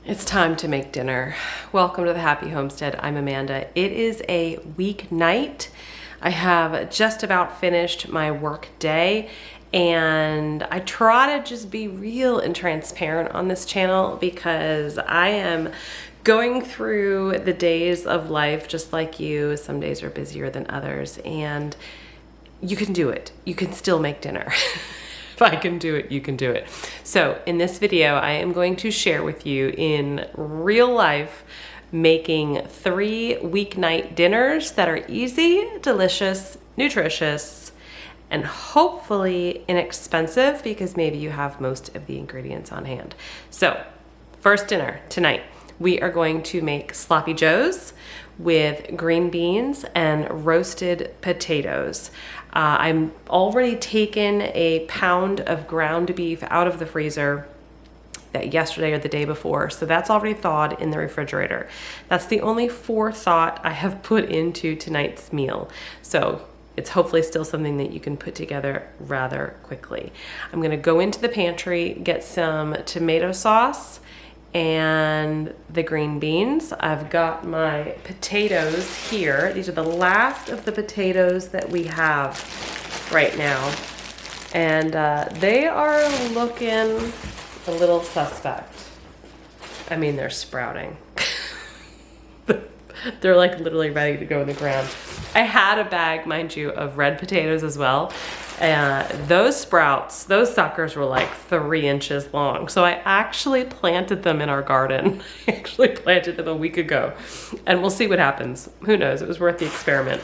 It's time to make dinner. Welcome to the Happy Homestead. I'm Amanda. It is a weeknight. I have just about finished my work day, and I try to just be real and transparent on this channel because I am going through the days of life just like you. Some days are busier than others, and you can do it. You can still make dinner. If I can do it, you can do it. So in this video, I am going to share with you in real life making 3 weeknight dinners that are easy, delicious, nutritious, and hopefully inexpensive because maybe you have most of the ingredients on hand. So first dinner tonight, we are going to make sloppy joes with green beans and roasted potatoes. I'm already taken a pound of ground beef out of the freezer that yesterday or the day before, so that's already thawed in the refrigerator. That's the only forethought I have put into tonight's meal. So it's hopefully still something that you can put together rather quickly. I'm gonna go into the pantry, get some tomato sauce and the green beans. I've got my potatoes here. These are the last of the potatoes that we have right now. And they are looking a little suspect. I mean, they're sprouting. They're like literally ready to go in the ground. I had a bag, mind you, of red potatoes as well. Those sprouts, those suckers were like 3 inches long. So I actually planted them in our garden. I actually planted them a week ago, and we'll see what happens. Who knows? It was worth the experiment.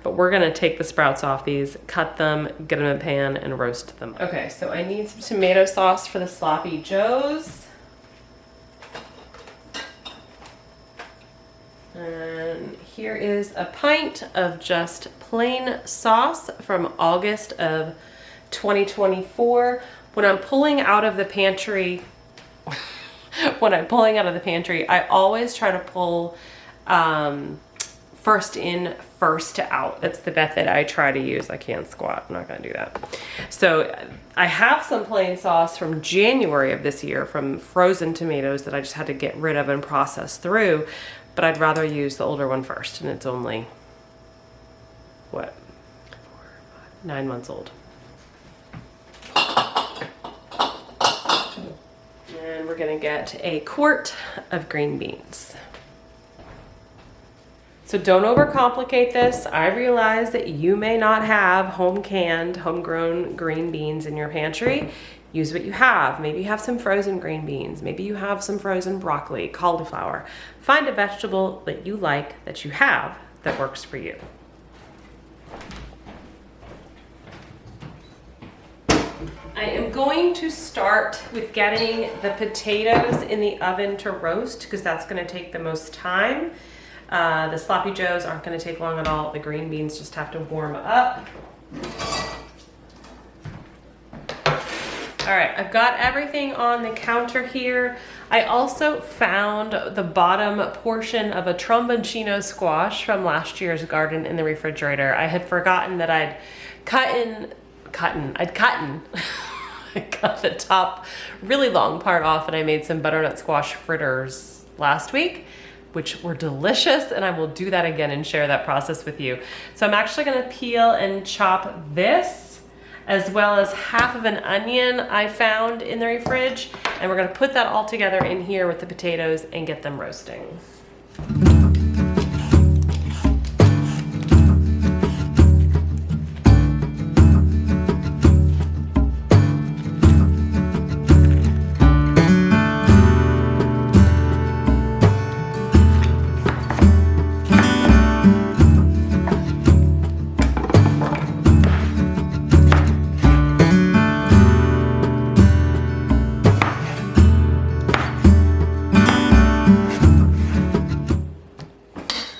But we're gonna take the sprouts off these, cut them, get them in a pan, and roast them. Okay, so I need some tomato sauce for the sloppy joes. And here is a pint of just plain sauce from August of 2024. When I'm pulling out of the pantry, I always try to pull first in, first out. That's the method I try to use. I can't squat, I'm not gonna do that. So I have some plain sauce from January of this year from frozen tomatoes that I just had to get rid of and process through, but I'd rather use the older one first, and it's only, what, 9 months old. And we're gonna get a quart of green beans. So don't overcomplicate this. I realize that you may not have home-canned, homegrown green beans in your pantry. Use what you have. Maybe you have some frozen green beans. Maybe you have some frozen broccoli, cauliflower. Find a vegetable that you like, that you have, that works for you. I am going to start with getting the potatoes in the oven to roast because that's going to take the most time. The sloppy joes aren't going to take long at all. The green beans just have to warm up. All right, I've got everything on the counter here. I also found the bottom portion of a tromboncino squash from last year's garden in the refrigerator. I had forgotten that I'd I cut the top really long part off, and I made some butternut squash fritters last week, which were delicious, and I will do that again and share that process with you. So I'm actually gonna peel and chop this, as well as half of an onion I found in the fridge, and we're gonna put that all together in here with the potatoes and get them roasting.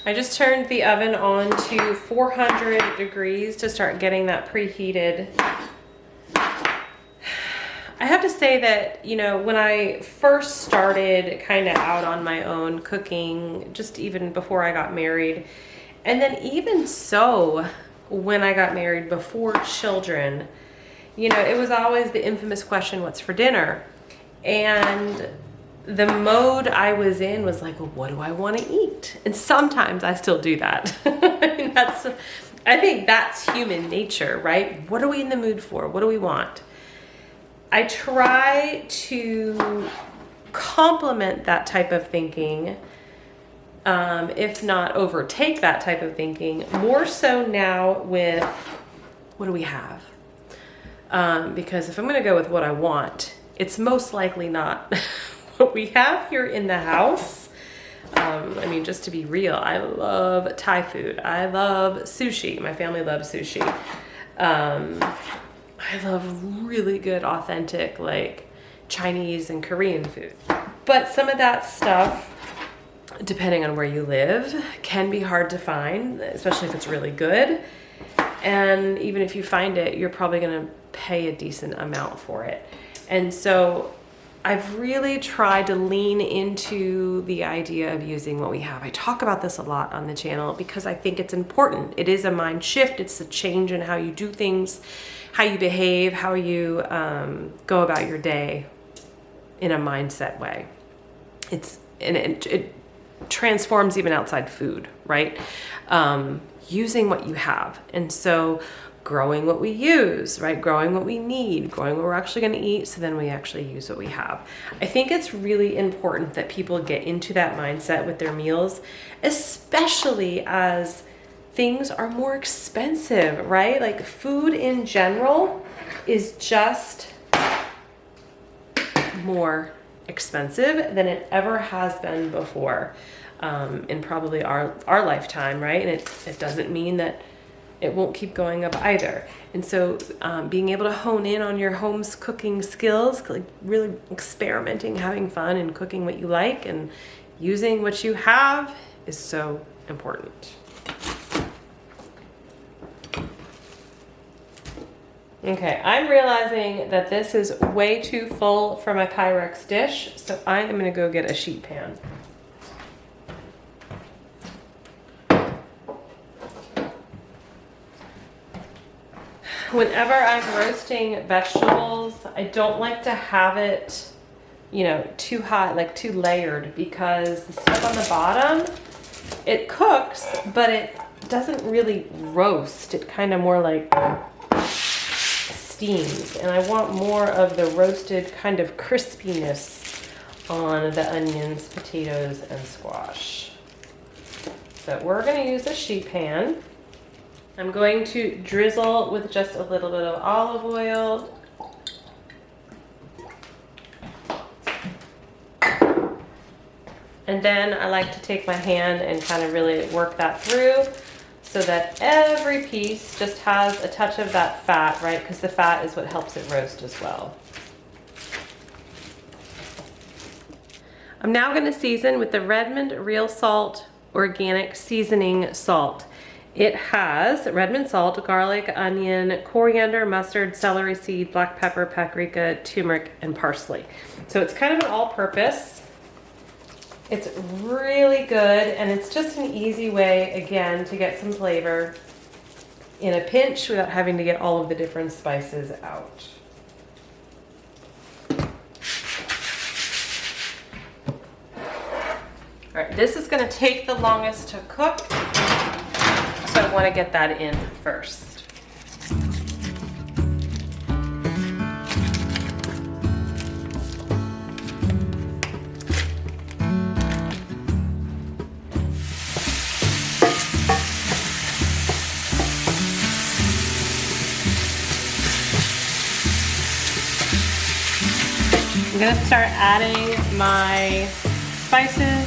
I just turned the oven on to 400 degrees to start getting that preheated. I have to say that, you know, when I first started kind of out on my own cooking, just even before I got married, and then even so when I got married before children, you know, it was always the infamous question, what's for dinner? And the mode I was in was like, well, what do I want to eat? And sometimes I still do that. I mean, I think that's human nature, right? What are we in the mood for? What do we want? I try to complement that type of thinking, if not overtake that type of thinking, more so now with what do we have? Because if I'm going to go with what I want, it's most likely not what we have here in the house. I mean, just to be real, I love Thai food. I love sushi. My family loves sushi. I love really good, authentic, like Chinese and Korean food. But some of that stuff, depending on where you live, can be hard to find, especially if it's really good. And even if you find it, you're probably going to pay a decent amount for it. And so I've really tried to lean into the idea of using what we have. I talk about this a lot on the channel because I think it's important. It is a mind shift. It's a change in how you do things, how you behave, how you go about your day in a mindset way. It transforms even outside food, right? Using what you have. And so growing what we use, right? Growing what we need, growing what we're actually going to eat, so then we actually use what we have. I think it's really important that people get into that mindset with their meals, especially as things are more expensive, right? Like food in general is just more expensive than it ever has been before, in probably our lifetime, right? And it doesn't mean that it won't keep going up either. And so being able to hone in on your home's cooking skills, like really experimenting, having fun and cooking what you like and using what you have is so important. Okay, I'm realizing that this is way too full for my Pyrex dish, so I am gonna go get a sheet pan. Whenever I'm roasting vegetables, I don't like to have it, you know, too hot, like too layered, because the stuff on the bottom, it cooks, but it doesn't really roast. It kind of more like steams. And I want more of the roasted kind of crispiness on the onions, potatoes, and squash. So we're going to use a sheet pan. I'm going to drizzle with just a little bit of olive oil. And then I like to take my hand and kind of really work that through so that every piece just has a touch of that fat, right? Because the fat is what helps it roast as well. I'm now going to season with the Redmond Real Salt Organic Seasoning Salt. It has Redmond salt, garlic, onion, coriander, mustard, celery seed, black pepper, paprika, turmeric, and parsley. So it's kind of an all-purpose. It's really good, and it's just an easy way, again, to get some flavor in a pinch without having to get all of the different spices out. All right, this is going to take the longest to cook. So I want to get that in first. I'm going to start adding my spices.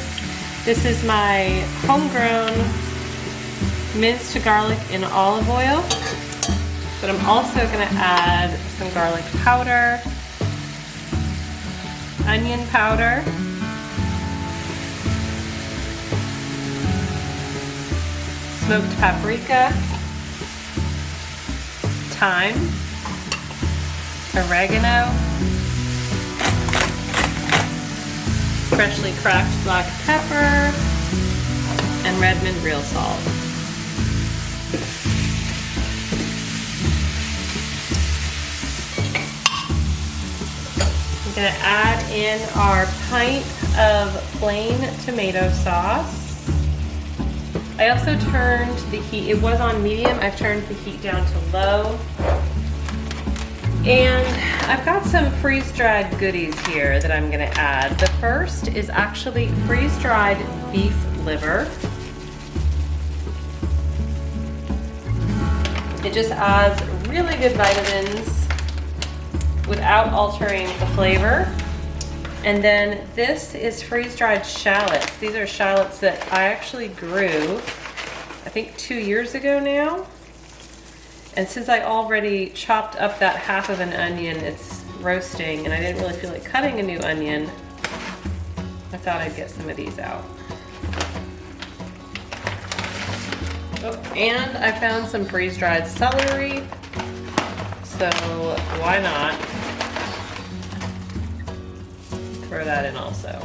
This is my homegrown minced garlic in olive oil, but I'm also going to add some garlic powder, onion powder, smoked paprika, thyme, oregano, freshly cracked black pepper, and Redmond Real Salt. Gonna add in our pint of plain tomato sauce. I also turned the heat, it was on medium, I've turned the heat down to low. And I've got some freeze-dried goodies here that I'm gonna add. The first is actually freeze-dried beef liver. It just adds really good vitamins without altering the flavor. And then this is freeze-dried shallots. These are shallots that I actually grew, I think 2 years ago now. And since I already chopped up that half of an onion, it's roasting, and I didn't really feel like cutting a new onion, I thought I'd get some of these out. Oh, and I found some freeze-dried celery, so why not throw that in also.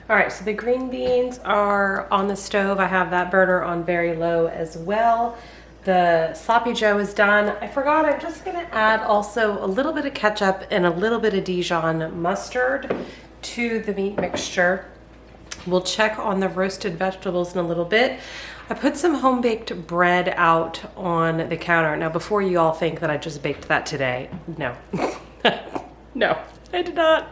All right, so the green beans are on the stove. I have that burner on very low as well. The sloppy joe is done. I forgot, I'm just gonna add also a little bit of ketchup and a little bit of Dijon mustard to the meat mixture. We'll check on the roasted vegetables in a little bit. I put some home-baked bread out on the counter. Now, before you all think that I just baked that today, no. No, I did not.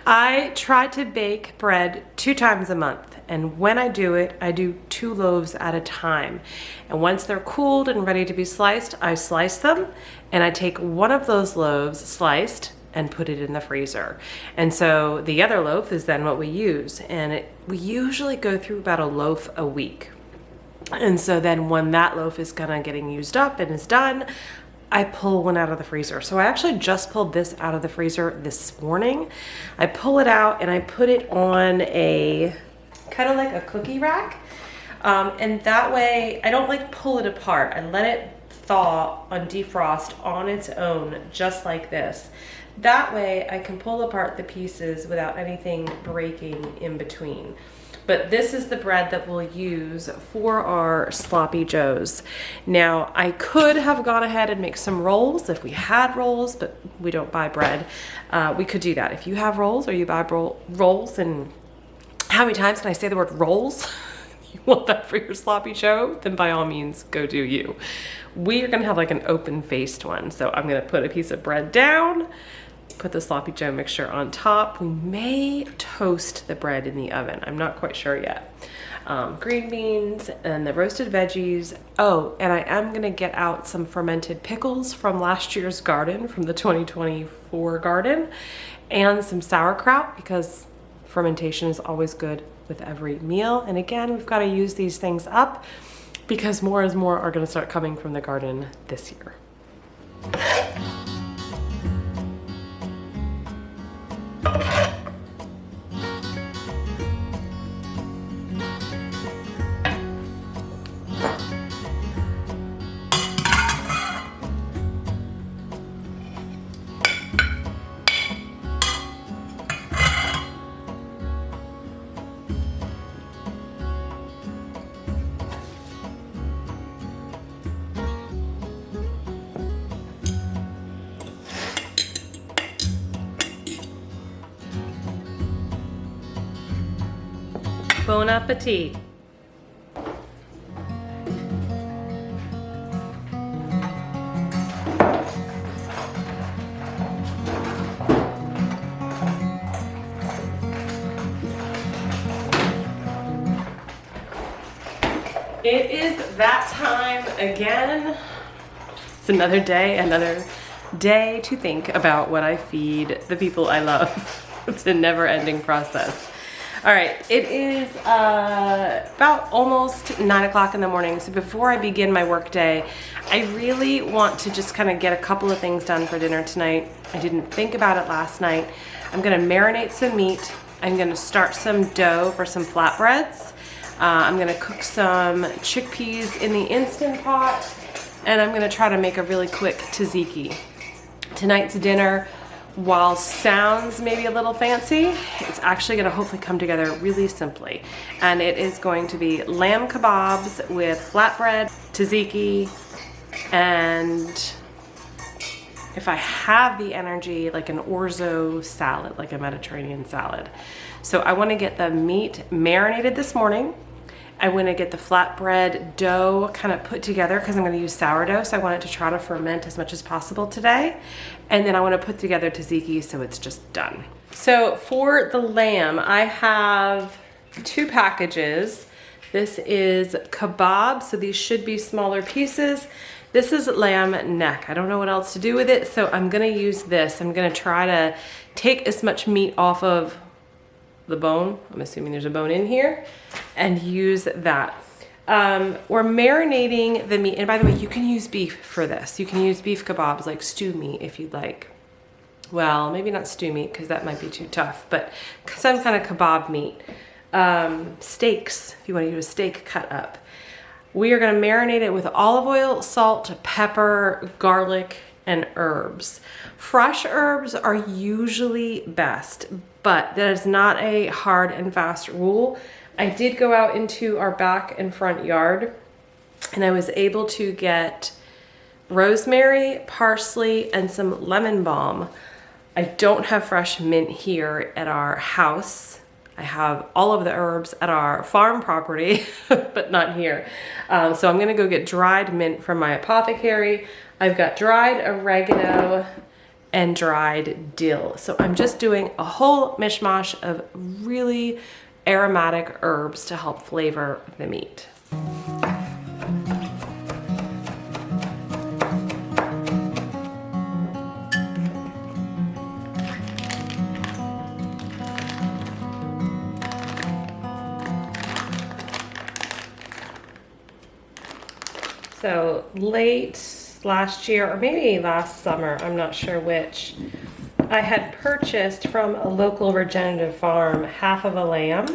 I try to bake bread 2 times a month, and when I do it, I do 2 loaves at a time. And once they're cooled and ready to be sliced, I slice them, and I take one of those loaves sliced and put it in the freezer. And so the other loaf is then what we use, and we usually go through about a loaf a week. And so then when that loaf is getting used up and is done, I pull one out of the freezer. So I actually just pulled this out of the freezer this morning. I pull it out and I put it on a kind of like a cookie rack. And that way I don't like pull it apart. I let it thaw on defrost on its own, just like this. That way I can pull apart the pieces without anything breaking in between. But this is the bread that we'll use for our sloppy joes. Now, I could have gone ahead and make some rolls if we had rolls, but we don't buy bread. We could do that. If you have rolls or you buy rolls, and how many times can I say the word rolls? You want that for your sloppy joe? Then by all means, go do you. We are gonna have like an open-faced one. So I'm gonna put a piece of bread down, put the sloppy joe mixture on top. We may toast the bread in the oven. I'm not quite sure yet. Green beans and the roasted veggies. Oh, and I am gonna get out some fermented pickles from last year's garden, from the 2024 garden, and some sauerkraut, because fermentation is always good with every meal. And again, we've got to use these things up because more and more are gonna start coming from the garden this year. Bon appetit. It is that time again. It's another day to think about what I feed the people I love. It's a never-ending process. All right, it is about almost 9 o'clock in the morning. So before I begin my work day, I really want to just kind of get a couple of things done for dinner tonight. I didn't think about it last night. I'm gonna marinate some meat. I'm gonna start some dough for some flatbreads. I'm gonna cook some chickpeas in the Instant Pot, and I'm gonna try to make a really quick tzatziki. Tonight's dinner, while sounds maybe a little fancy, it's actually gonna hopefully come together really simply. And it is going to be lamb kebabs with flatbread, tzatziki, and if I have the energy, like an orzo salad, like a Mediterranean salad. So I wanna get the meat marinated this morning. I want to get the flatbread dough kind of put together because I'm going to use sourdough, so I want it to try to ferment as much as possible today. And then I want to put together tzatziki so it's just done. So for the lamb, I have 2 packages. This is kebab, so these should be smaller pieces. This is lamb neck. I don't know what else to do with it, so I'm going to use this. I'm going to try to take as much meat off of the bone, I'm assuming there's a bone in here, and use that. We're marinating the meat, and by the way, you can use beef for this. You can use beef kebabs, like stew meat if you'd like. Well, maybe not stew meat because that might be too tough, but some kind of kebab meat. Steaks, if you want to use a steak cut up. We are going to marinate it with olive oil, salt, pepper, garlic, and herbs. Fresh herbs are usually best, but that is not a hard and fast rule. I did go out into our back and front yard, and I was able to get rosemary, parsley, and some lemon balm. I don't have fresh mint here at our house. I have all of the herbs at our farm property, but not here. So I'm gonna go get dried mint from my apothecary. I've got dried oregano and dried dill. So I'm just doing a whole mishmash of really aromatic herbs to help flavor the meat. So late last year, or maybe last summer, I'm not sure which, I had purchased from a local regenerative farm half of a lamb.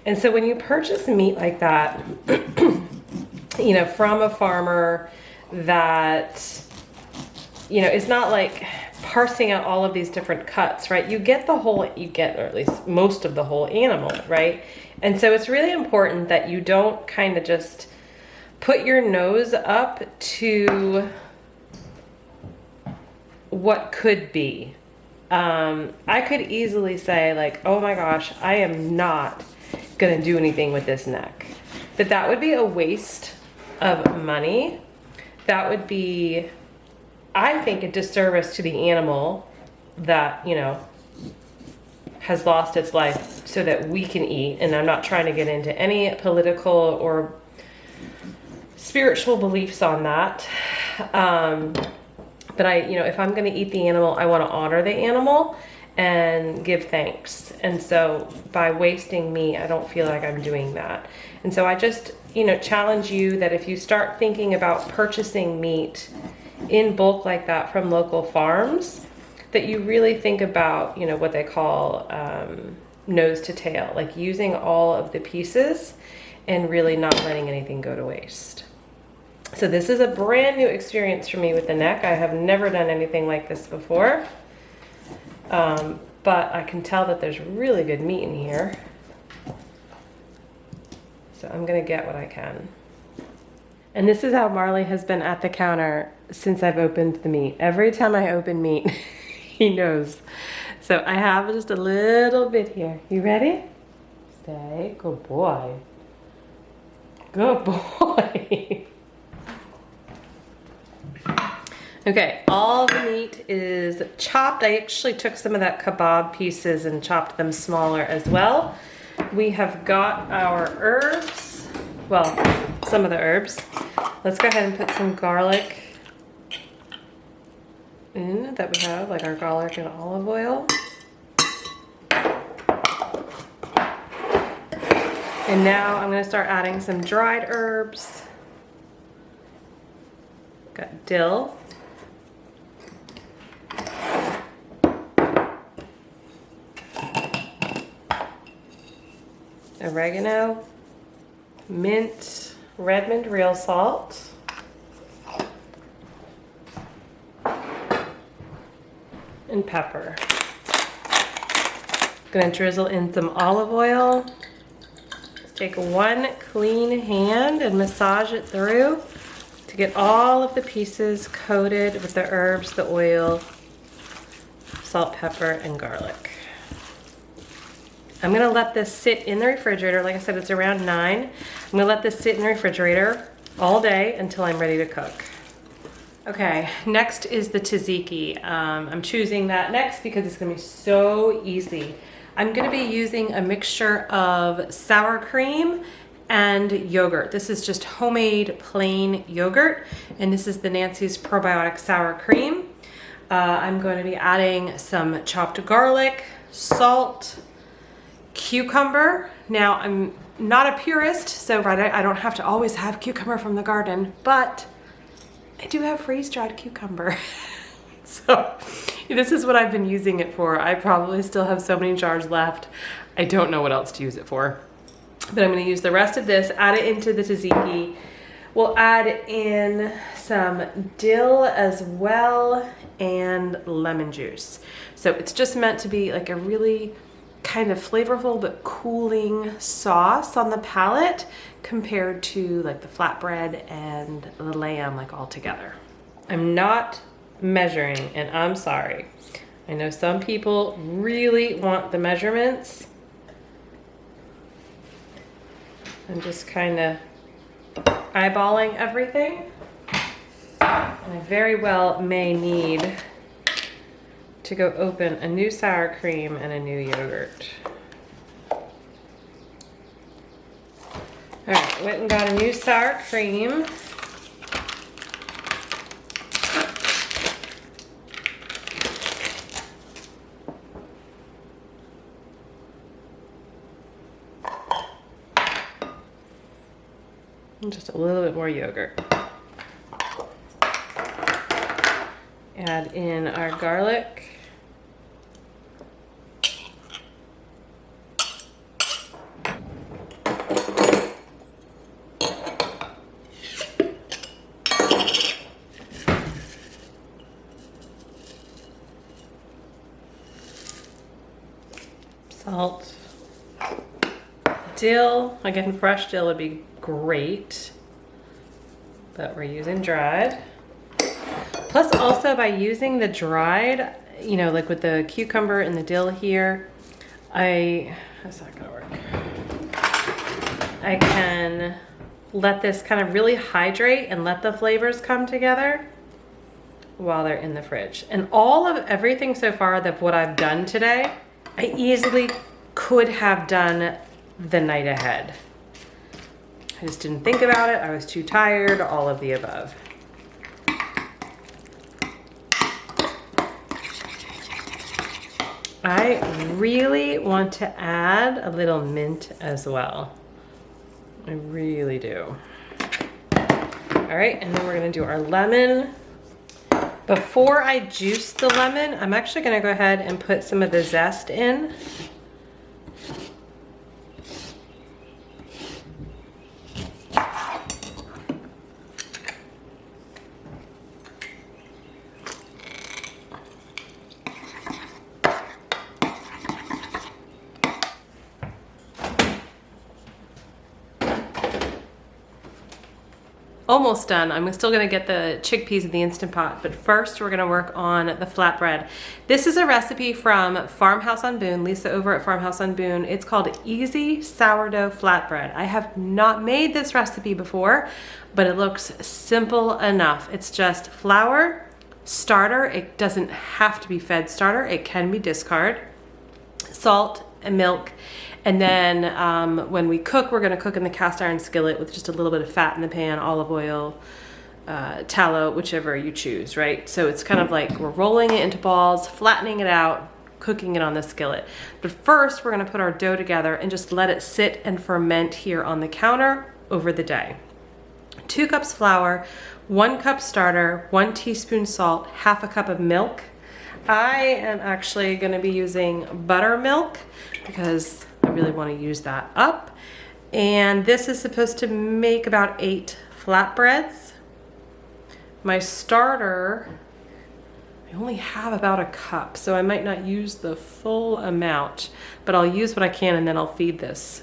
And so when you purchase meat like that, you know, from a farmer that, you know, it's not like parsing out all of these different cuts, right? You get the whole, you get, or at least most of the whole animal, right? And so it's really important that you don't kind of just put your nose up to what could be. I could easily say like, oh my gosh, I am not gonna do anything with this neck. But that would be a waste of money. That would be, I think, a disservice to the animal that, you know, has lost its life so that we can eat. And I'm not trying to get into any political or spiritual beliefs on that. But I, you know, if I'm going to eat the animal, I want to honor the animal and give thanks. And so by wasting meat, I don't feel like I'm doing that. And so I just, you know, challenge you that if you start thinking about purchasing meat in bulk like that from local farms, that you really think about, you know, what they call nose to tail, like using all of the pieces and really not letting anything go to waste. So this is a brand new experience for me with the neck. I have never done anything like this before, but I can tell that there's really good meat in here. So I'm gonna get what I can. And this is how Marley has been at the counter since I've opened the meat. Every time I open meat, he knows. So I have just a little bit here. You ready? Stay, good boy. Good boy. Okay, all the meat is chopped. I actually took some of that kebab pieces and chopped them smaller as well. We have got our herbs, well, some of the herbs. Let's go ahead and put some garlic in that we have, like our garlic and olive oil. And now I'm gonna start adding some dried herbs. Got dill. Oregano, mint, red mint real salt, and pepper. Gonna drizzle in some olive oil. Just take one clean hand and massage it through to get all of the pieces coated with the herbs, the oil, salt, pepper, and garlic. I'm gonna let this sit in the refrigerator. Like I said, it's around 9. I'm gonna let this sit in the refrigerator all day until I'm ready to cook. Okay, next is the tzatziki. I'm choosing that next because it's gonna be so easy. I'm gonna be using a mixture of sour cream and yogurt. This is just homemade plain yogurt, and this is the Nancy's Probiotic Sour Cream. I'm going to be adding some chopped garlic, salt, cucumber. Now, I'm not a purist, so I don't have to always have cucumber from the garden, but I do have freeze-dried cucumber. So this is what I've been using it for. I probably still have so many jars left. I don't know what else to use it for. But I'm going to use the rest of this, add it into the tzatziki. We'll add in some dill as well and lemon juice. So it's just meant to be like a really kind of flavorful but cooling sauce on the palate compared to like the flatbread and the lamb like all together. I'm not measuring, and I'm sorry. I know some people really want the measurements. I'm just kind of eyeballing everything. And I very well may need to go open a new sour cream and a new yogurt. All right, went and got a new sour cream. And just a little bit more yogurt. Add in our garlic. Salt. Dill. Again, fresh dill would be great, but we're using dried. Plus also by using the dried, you know, like with the cucumber and the dill here, that's not gonna work. I can let this kind of really hydrate and let the flavors come together while they're in the fridge. And all of everything so far that what I've done today, I easily could have done the night ahead. I just didn't think about it. I was too tired, all of the above. I really want to add a little mint as well. I really do. All right, and then we're gonna do our lemon. Before I juice the lemon, I'm actually gonna go ahead and put some of the zest in. Almost done. I'm still gonna get the chickpeas in the Instant Pot, but first we're gonna work on the flatbread. This is a recipe from Farmhouse on Boone, Lisa over at Farmhouse on Boone. It's called Easy Sourdough Flatbread. I have not made this recipe before, but it looks simple enough. It's just flour, starter. It doesn't have to be fed starter. It can be discard, salt and milk. And then when we cook, we're gonna cook in the cast iron skillet with just a little bit of fat in the pan, olive oil, tallow, whichever you choose, right? So it's kind of like we're rolling it into balls, flattening it out, cooking it on the skillet. But first, we're gonna put our dough together and just let it sit and ferment here on the counter over the day. 2 cups flour, 1 cup starter, 1 teaspoon salt, half a cup of milk. I am actually gonna be using buttermilk because I really wanna use that up. And this is supposed to make about 8 flatbreads. My starter, I only have about a cup, so I might not use the full amount, but I'll use what I can and then I'll feed this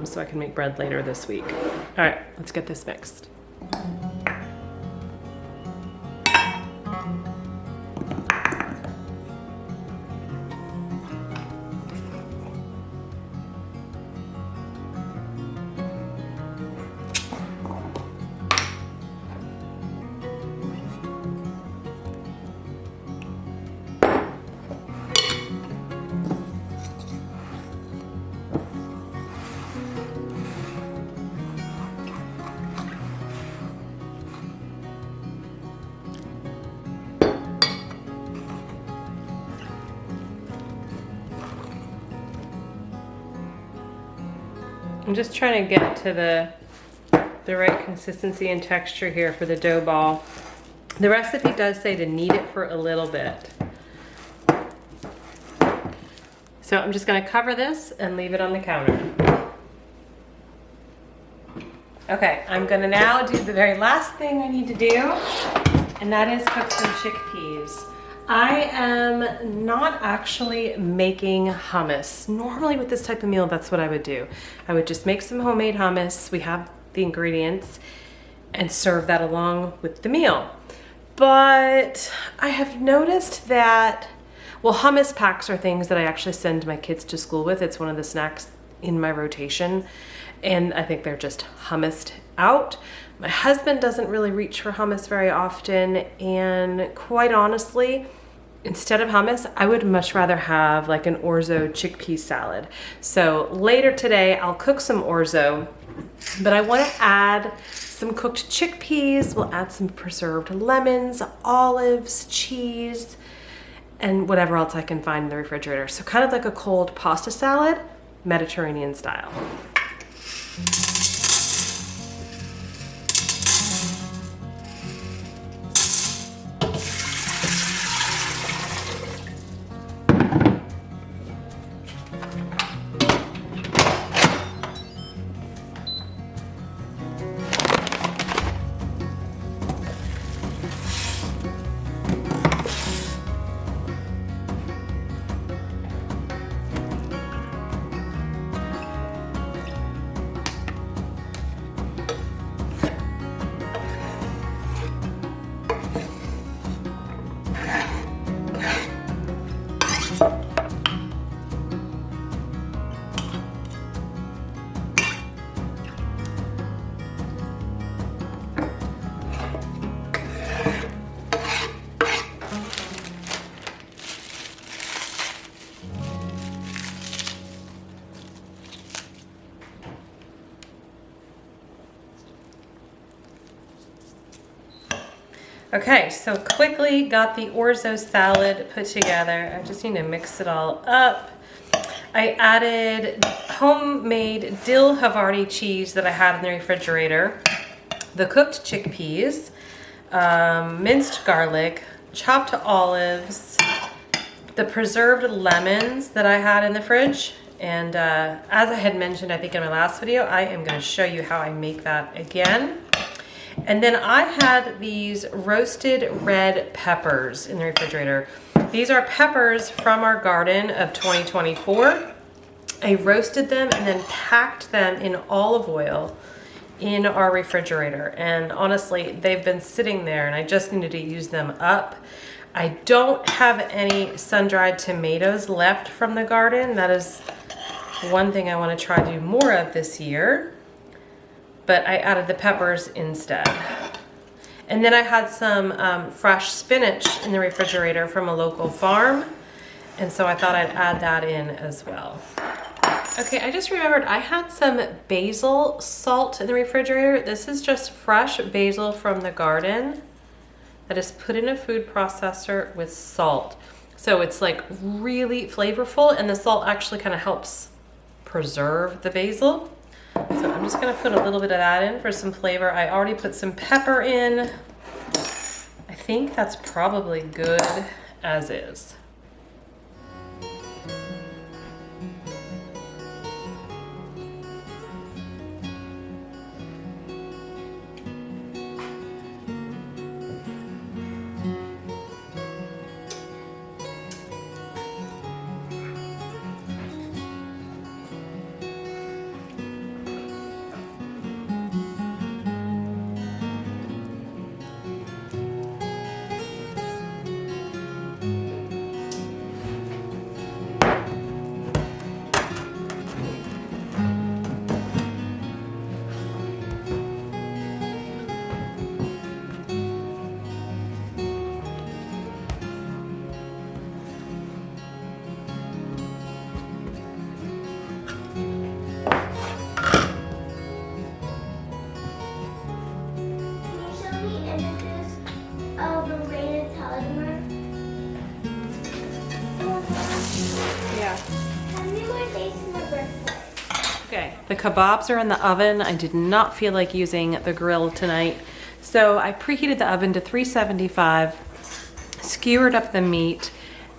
so I can make bread later this week. All right, let's get this mixed. I'm just trying to get to the right consistency and texture here for the dough ball. The recipe does say to knead it for a little bit. So I'm just gonna cover this and leave it on the counter. Okay, I'm gonna now do the very last thing I need to do, and that is cook some chickpeas. I am not actually making hummus. Normally with this type of meal, that's what I would do. I would just make some homemade hummus. We have the ingredients and serve that along with the meal. But I have noticed that, well, hummus packs are things that I actually send my kids to school with. It's one of the snacks in my rotation. And I think they're just hummused out. My husband doesn't really reach for hummus very often. And quite honestly, instead of hummus, I would much rather have like an orzo chickpea salad. So later today, I'll cook some orzo, but I want to add some cooked chickpeas. We'll add some preserved lemons, olives, cheese, and whatever else I can find in the refrigerator. So kind of like a cold pasta salad, Mediterranean style. Okay, so quickly got the orzo salad put together. I just need to mix it all up. I added homemade dill Havarti cheese that I had in the refrigerator, the cooked chickpeas, minced garlic, chopped olives, the preserved lemons that I had in the fridge. And as I had mentioned, I think in my last video, I am going to show you how I make that again. And then I had these roasted red peppers in the refrigerator. These are peppers from our garden of 2024. I roasted them and then packed them in olive oil in our refrigerator. And honestly, they've been sitting there and I just needed to use them up. I don't have any sun-dried tomatoes left from the garden. That is one thing I want to try to do more of this year. But I added the peppers instead. And then I had some fresh spinach in the refrigerator from a local farm. And so I thought I'd add that in as well. Okay, I just remembered I had some basil salt in the refrigerator. This is just fresh basil from the garden that is put in a food processor with salt. So it's like really flavorful, and the salt actually kind of helps preserve the basil. So I'm just gonna put a little bit of that in for some flavor. I already put some pepper in. I think that's probably good as is. Okay, the kebabs are in the oven. I did not feel like using the grill tonight. So I preheated the oven to 375, skewered up the meat,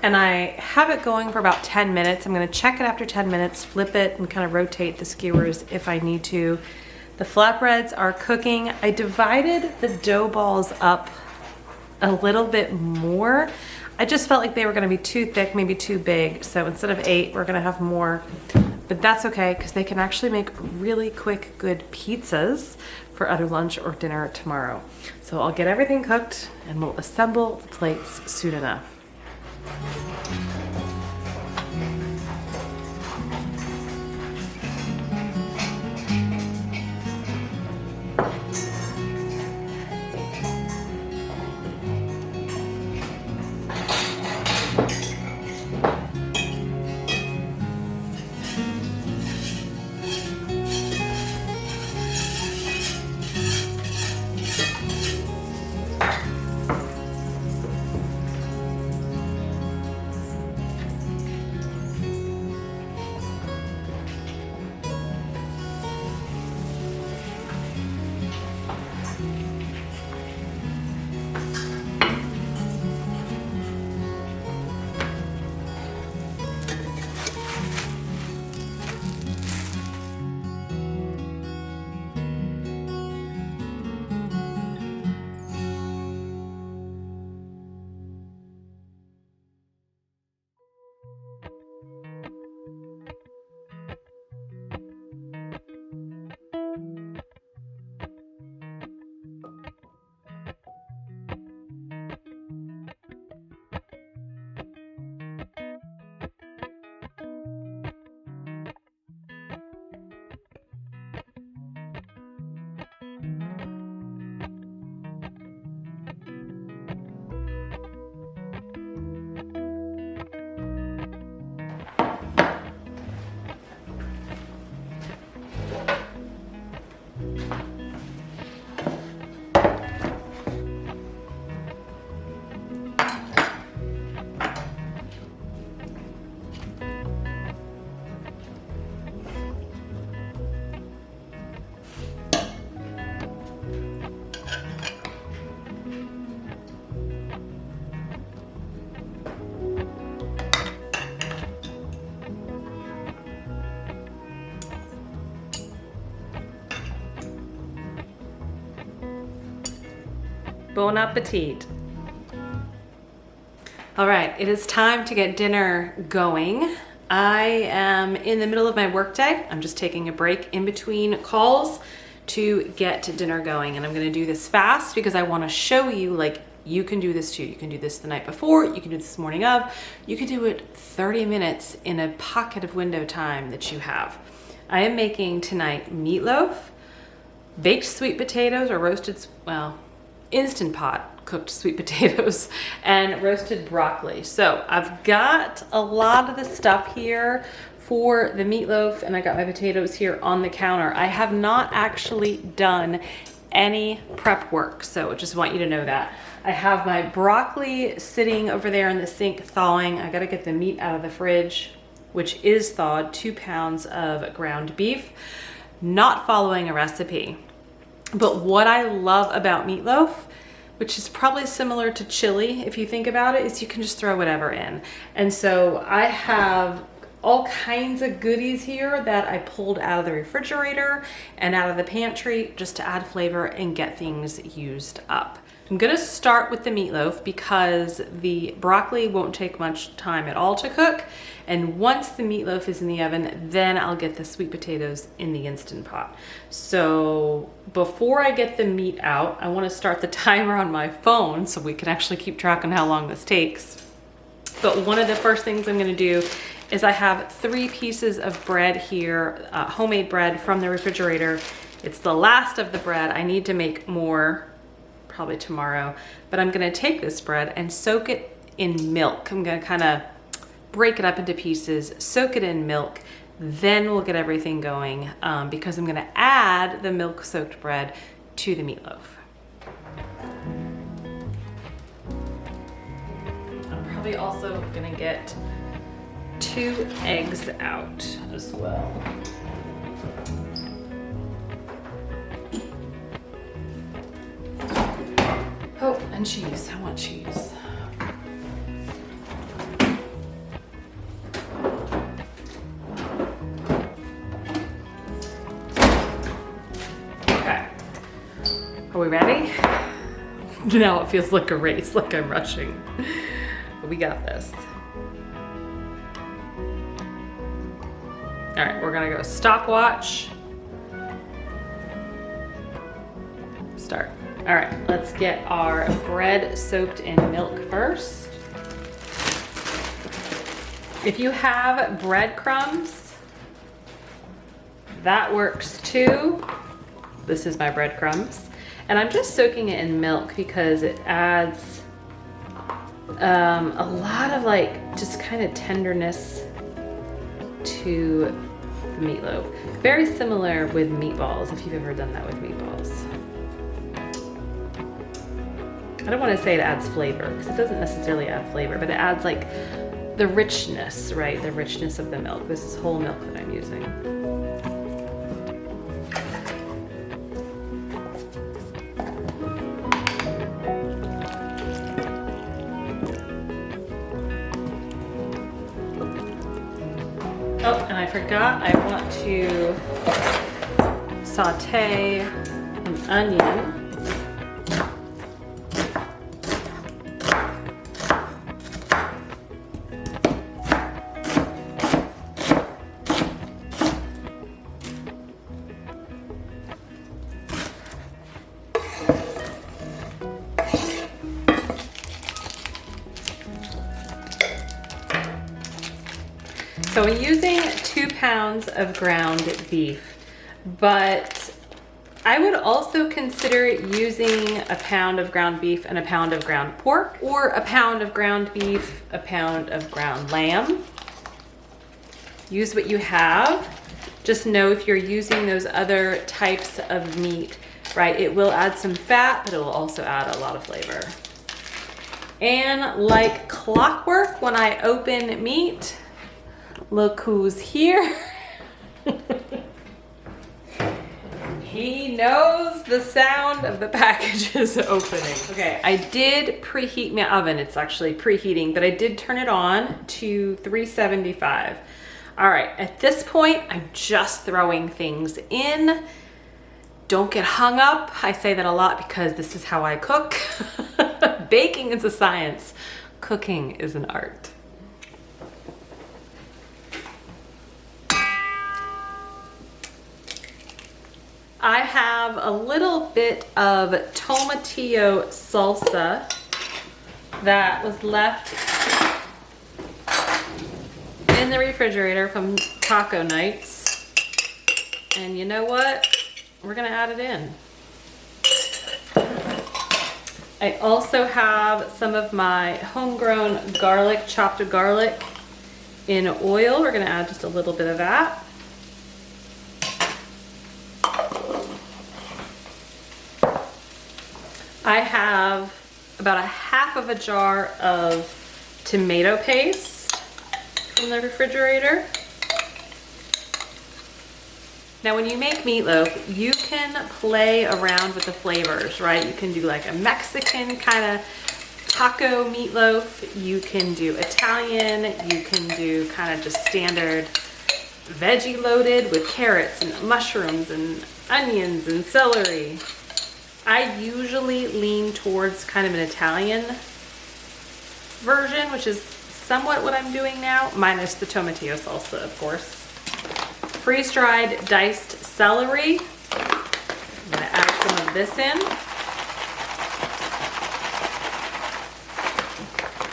and I have it going for about 10 minutes. I'm gonna check it after 10 minutes, flip it, and kind of rotate the skewers if I need to. The flatbreads are cooking. I divided the dough balls up a little bit more. I just felt like they were gonna be too thick, maybe too big. So instead of 8, we're gonna have more. But that's okay, because they can actually make really quick, good pizzas for either lunch or dinner tomorrow. So I'll get everything cooked and we'll assemble the plates soon enough. Bon appetit. All right, it is time to get dinner going. I am in the middle of my workday. I'm just taking a break in between calls to get dinner going. And I'm gonna do this fast because I wanna show you, like, you can do this too. You can do this the night before, you can do this morning of, you can do it 30 minutes in a pocket of window time that you have. I am making tonight meatloaf, baked sweet potatoes or roasted, well, Instant Pot cooked sweet potatoes, and roasted broccoli. So I've got a lot of the stuff here for the meatloaf, and I got my potatoes here on the counter. I have not actually done any prep work. So I just want you to know that. I have my broccoli sitting over there in the sink thawing. I gotta get the meat out of the fridge, which is thawed, 2 pounds of ground beef, not following a recipe. But what I love about meatloaf, which is probably similar to chili if you think about it, is you can just throw whatever in. And so I have all kinds of goodies here that I pulled out of the refrigerator and out of the pantry just to add flavor and get things used up. I'm gonna start with the meatloaf because the broccoli won't take much time at all to cook. And once the meatloaf is in the oven, then I'll get the sweet potatoes in the Instant Pot. So before I get the meat out, I wanna start the timer on my phone so we can actually keep track on how long this takes. But one of the first things I'm gonna do is I have 3 pieces of bread here, homemade bread from the refrigerator. It's the last of the bread. I need to make more, probably tomorrow, but I'm gonna take this bread and soak it in milk. I'm gonna kind of break it up into pieces, soak it in milk, then we'll get everything going because I'm gonna add the milk soaked bread to the meatloaf. I'm probably also gonna get 2 eggs out as well. Oh, and cheese. I want cheese. Okay. Are we ready? Now it feels like a race, like I'm rushing. But we got this. All right, we're gonna go stopwatch. Start. All right, let's get our bread soaked in milk first. If you have breadcrumbs, that works too. This is my breadcrumbs. And I'm just soaking it in milk because it adds a lot of like just kind of tenderness to the meatloaf. Very similar with meatballs, if you've ever done that with meatballs. I don't want to say it adds flavor because it doesn't necessarily add flavor, but it adds like the richness, right? The richness of the milk. This is whole milk that I'm using. Oh, and I forgot, I want to saute an onion. So I'm using 2 pounds of ground beef, but I would also consider using a pound of ground beef and a pound of ground pork, or a pound of ground beef, a pound of ground lamb. Use what you have. Just know if you're using those other types of meat, right, it will add some fat, but it will also add a lot of flavor. And like clockwork, when I open meat, look who's here. He knows the sound of the packages opening. Okay, I did preheat my oven. It's actually preheating, but I did turn it on to 375. All right, at this point, I'm just throwing things in. Don't get hung up. I say that a lot because this is how I cook. Baking is a science. Cooking is an art. I have a little bit of tomatillo salsa that was left in the refrigerator from taco nights. And you know what? We're gonna add it in. I also have some of my homegrown garlic, chopped garlic in oil. We're gonna add just a little bit of that. I have about a half of a jar of tomato paste from the refrigerator. Now when you make meatloaf, you can play around with the flavors, right? You can do like a Mexican kind of taco meatloaf. You can do Italian. You can do kind of just standard veggie loaded with carrots and mushrooms and onions and celery. I usually lean towards kind of an Italian version, which is somewhat what I'm doing now, minus the tomatillo salsa, of course. Freeze-dried diced celery. I'm gonna add some of this in.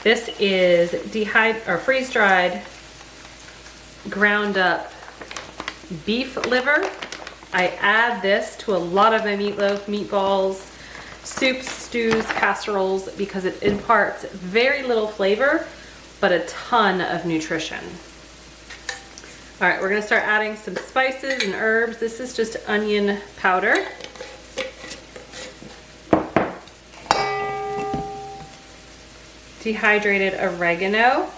This is freeze-dried ground up beef liver. I add this to a lot of my meatloaf, meatballs, soups, stews, casseroles, because it imparts very little flavor, but a ton of nutrition. All right, we're gonna start adding some spices and herbs. This is just onion powder. Dehydrated oregano.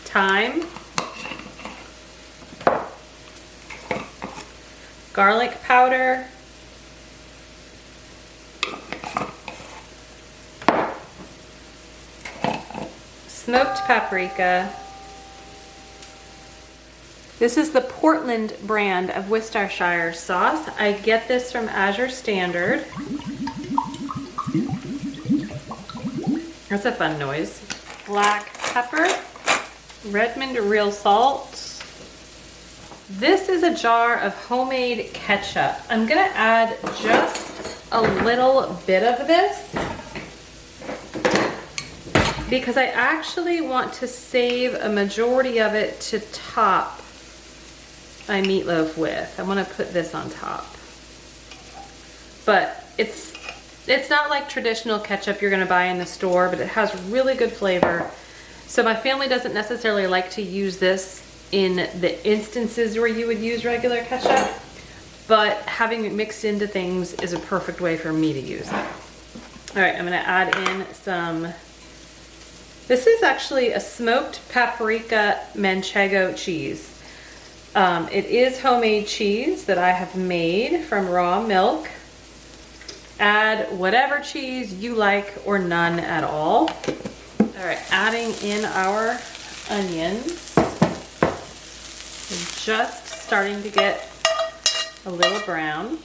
Thyme. Garlic powder. Smoked paprika. This is the Portland brand of Worcestershire sauce. I get this from Azure Standard. That's a fun noise. Black pepper. Redmond real salt. This is a jar of homemade ketchup. I'm gonna add just a little bit of this because I actually want to save a majority of it to top my meatloaf with. I want to put this on top. But it's not like traditional ketchup you're gonna buy in the store, but it has really good flavor. So my family doesn't necessarily like to use this in the instances where you would use regular ketchup, but having it mixed into things is a perfect way for me to use it. All right, I'm gonna add in some, this is actually a smoked paprika manchego cheese. It is homemade cheese that I have made from raw milk. Add whatever cheese you like or none at all. All right, adding in our onions. They're just starting to get a little brown.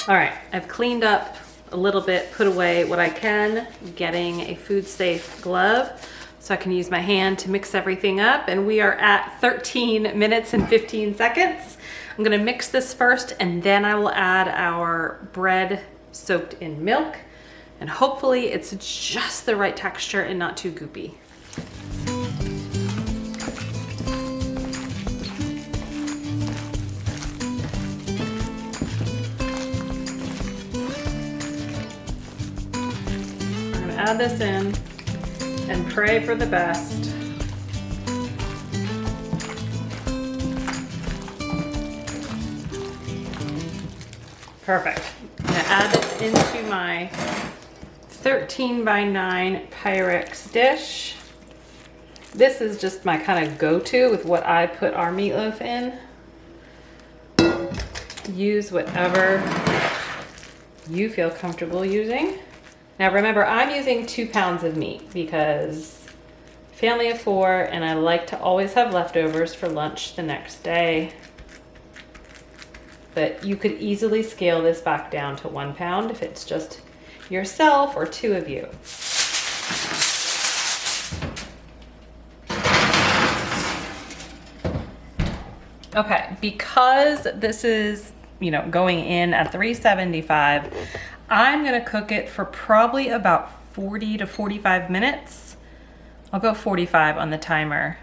All right, I've cleaned up a little bit, put away what I can, getting a food safe glove so I can use my hand to mix everything up. And we are at 13 minutes and 15 seconds. I'm gonna mix this first and then I will add our bread soaked in milk. And hopefully it's just the right texture and not too goopy. I'm gonna add this in and pray for the best. Perfect. I'm gonna add this into my 13 by 9 Pyrex dish. This is just my kind of go-to with what I put our meatloaf in. Use whatever you feel comfortable using. Now remember, I'm using 2 pounds of meat because family of 4 and I like to always have leftovers for lunch the next day. But you could easily scale this back down to 1 pound if it's just yourself or 2 of you. Okay, because this is, you know, going in at 375, I'm gonna cook it for probably about 40 to 45 minutes. I'll go 45 on the timer.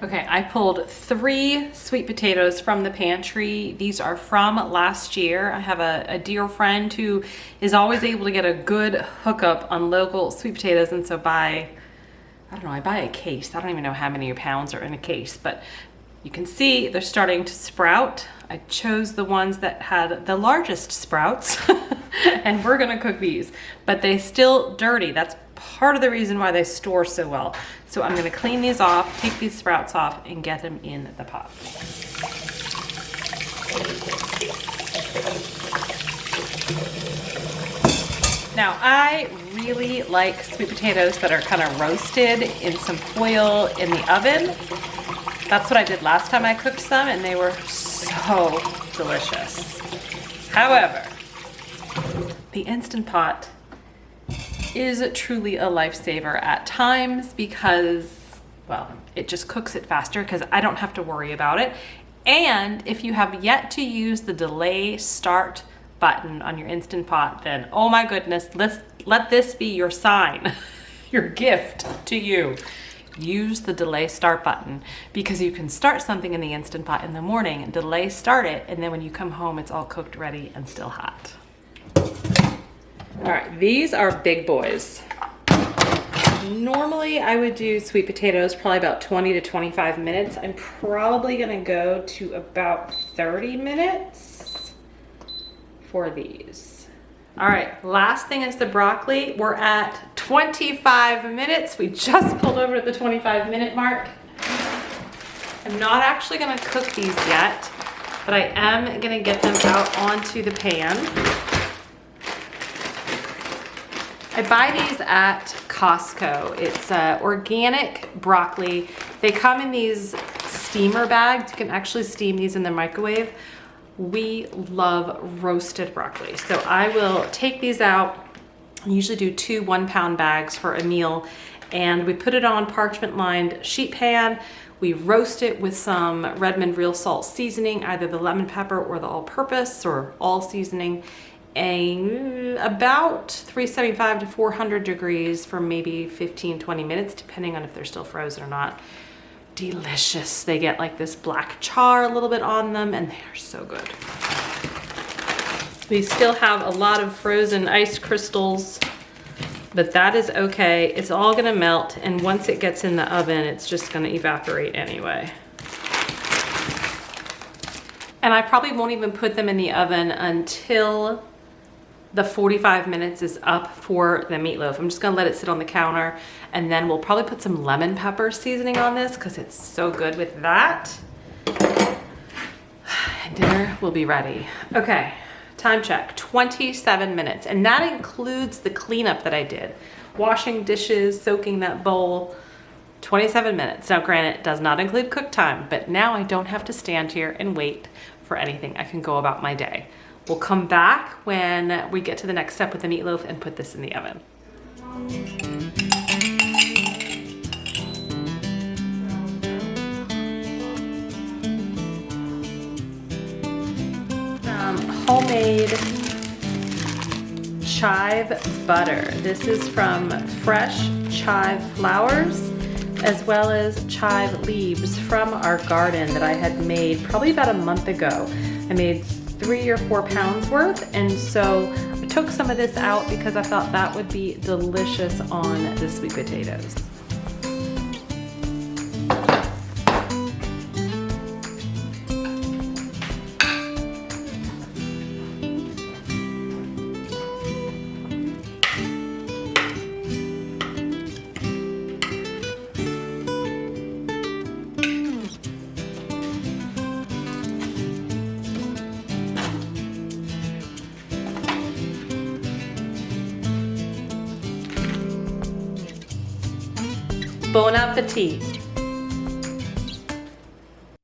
Okay, I pulled 3 sweet potatoes from the pantry. These are from last year. I have a dear friend who is always able to get a good hookup on local sweet potatoes, and so I buy a case. I don't even know how many pounds are in a case, but You can see they're starting to sprout. I chose the ones that had the largest sprouts and we're gonna cook these, but they still dirty. That's part of the reason why they store so well. So I'm gonna clean these off, take these sprouts off and get them in the pot. Now I really like sweet potatoes that are kind of roasted in some foil in the oven. That's what I did last time I cooked some and they were so delicious. However, the Instant Pot is truly a lifesaver at times because, well, it just cooks it faster because I don't have to worry about it. And if you have yet to use the delay start button on your Instant Pot, then oh my goodness, let this be your sign, your gift to you. Use the delay start button because you can start something in the Instant Pot in the morning and delay start it, and then when you come home it's all cooked, ready, and still hot. All right, these are big boys. Normally I would do sweet potatoes probably about 20 to 25 minutes. I'm probably gonna go to about 30 minutes for these. All right, last thing is the broccoli. We're at 25 minutes. We just pulled over to the 25-minute mark. I'm not actually gonna cook these yet, but I am gonna get them out onto the pan. I buy these at Costco. It's organic broccoli. They come in these steamer bags. You can actually steam these in the microwave. We love roasted broccoli. So I will take these out. I usually do 2 1-pound bags for a meal, and we put it on parchment lined sheet pan. We roast it with some Redmond real salt seasoning, either the lemon pepper or the all-purpose or all seasoning, and about 375 to 400 degrees for maybe 15-20 minutes, depending on if they're still frozen or not. Delicious. They get like this black char a little bit on them and they are so good. We still have a lot of frozen ice crystals, but that is okay. It's all gonna melt, and once it gets in the oven, it's just gonna evaporate anyway. And I probably won't even put them in the oven until the 45 minutes is up for the meatloaf. I'm just gonna let it sit on the counter, and then we'll probably put some lemon pepper seasoning on this because it's so good with that. Dinner will be ready. Okay, time check, 27 minutes. And that includes the cleanup that I did. Washing dishes, soaking that bowl, 27 minutes. Now granted, it does not include cook time, but now I don't have to stand here and wait for anything. I can go about my day. We'll come back when we get to the next step with the meatloaf and put this in the oven. Homemade chive butter. This is from fresh chive flowers as well as chive leaves from our garden that I had made probably about a month ago. I made 3 or 4 pounds worth, and so I took some of this out because I thought that would be delicious on the sweet potatoes. Bon appetit.